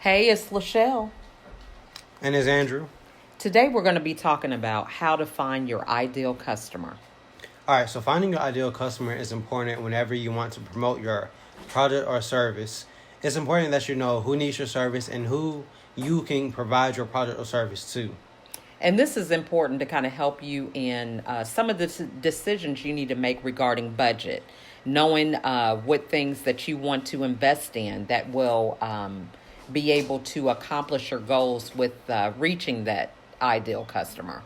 Hey, it's Lachelle. And it's Andrew. Today we're going to be talking about how to find your ideal customer. All right, so finding your ideal customer is important whenever you want to promote your product or service. It's important that you know who needs your service and who you can provide your product or service to. And this is important to kind of help you in some of the decisions you need to make regarding budget, knowing what things that you want to invest in that will be able to accomplish your goals with reaching that ideal customer.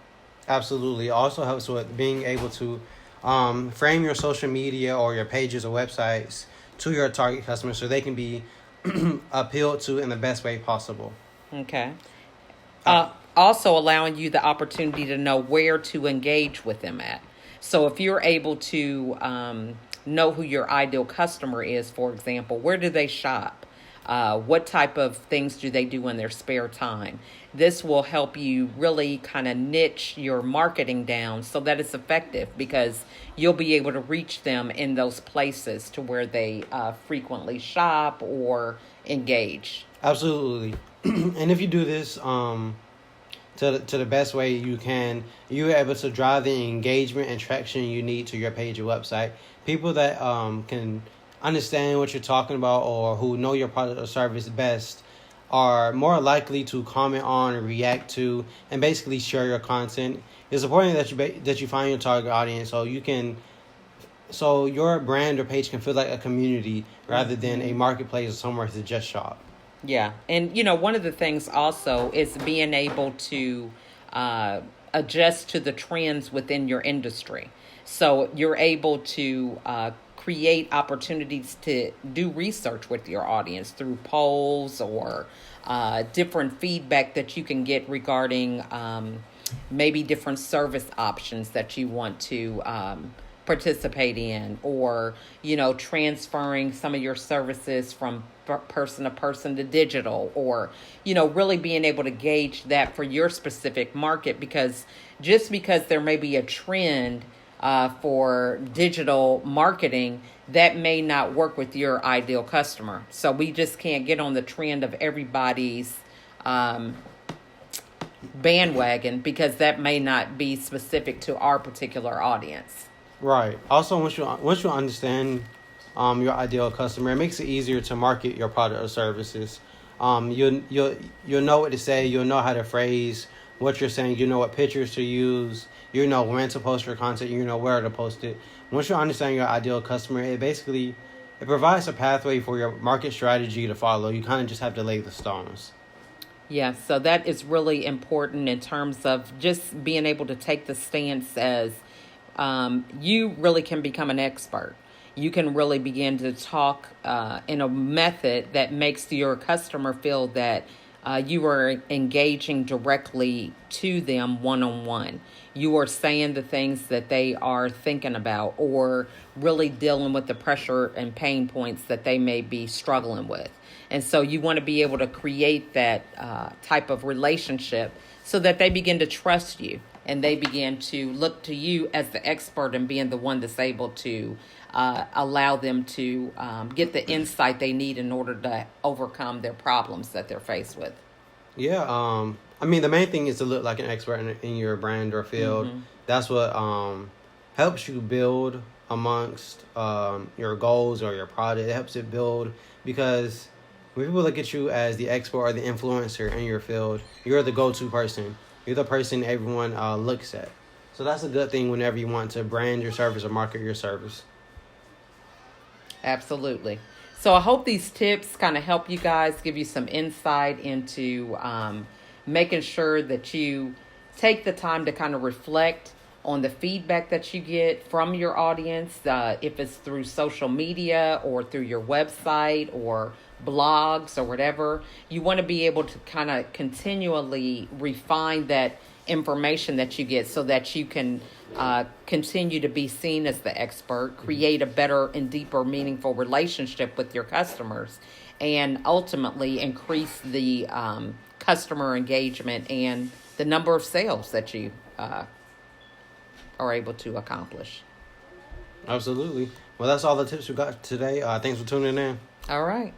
Absolutely. It also helps with being able to frame your social media or your pages or websites to your target customers so they can be appealed to in the best way possible. Okay. Also allowing you the opportunity to know where to engage with them at. So if you're able to know who your ideal customer is, for example, where do they shop? What type of things do they do in their spare time? This will help you really kind of niche your marketing down so that it's effective because you'll be able to reach them in those places to where they frequently shop or engage. Absolutely. And if you do this to the best way you can, you're able to drive the engagement and traction you need to your page or website. People that can understand what you're talking about or who know your product or service best are more likely to comment on, react to, and basically share your content. It's important that you find your target audience so your brand or page can feel like a community rather than a marketplace or somewhere to just shop. Yeah. And, one of the things also is being able to adjust to the trends within your industry. So you're able to create opportunities to do research with your audience through polls or different feedback that you can get regarding maybe different service options that you want to participate in, or transferring some of your services from person to person to digital, or really being able to gauge that for your specific market, because just because there may be a trend for digital marketing, that may not work with your ideal customer. So we just can't get on the trend of everybody's bandwagon, because that may not be specific to our particular audience. Right. Also, once you understand your ideal customer, it makes it easier to market your product or services. You'll know what to say. You'll know how to phrase what you're saying. You know what pictures to use. You know when to post your content. You know where to post it. Once you understand your ideal customer, it provides a pathway for your market strategy to follow. You kind of just have to lay the stones. Yeah, so that is really important in terms of just being able to take the stance as you really can become an expert. You can really begin to talk in a method that makes your customer feel that you are engaging directly to them one-on-one. You are saying the things that they are thinking about, or really dealing with the pressure and pain points that they may be struggling with. And so you want to be able to create that type of relationship so that they begin to trust you and they begin to look to you as the expert and being the one that's able to allow them to get the insight they need in order to overcome their problems that they're faced with. Yeah, the main thing is to look like an expert in your brand or field. Mm-hmm. That's what helps you build amongst your goals or your product. It helps it build because when people look at you as the expert or the influencer in your field, you're the go-to person. You're the person everyone looks at. So that's a good thing whenever you want to brand your service or market your service. Absolutely. So I hope these tips kind of help you guys, give you some insight into making sure that you take the time to kind of reflect on the feedback that you get from your audience, if it's through social media or through your website or blogs or whatever. You want to be able to kind of continually refine that information that you get so that you can continue to be seen as the expert, create a better and deeper, meaningful relationship with your customers, and ultimately increase the customer engagement and the number of sales that you are able to accomplish. Absolutely. Well, that's all the tips we got today. Thanks for tuning in. All right.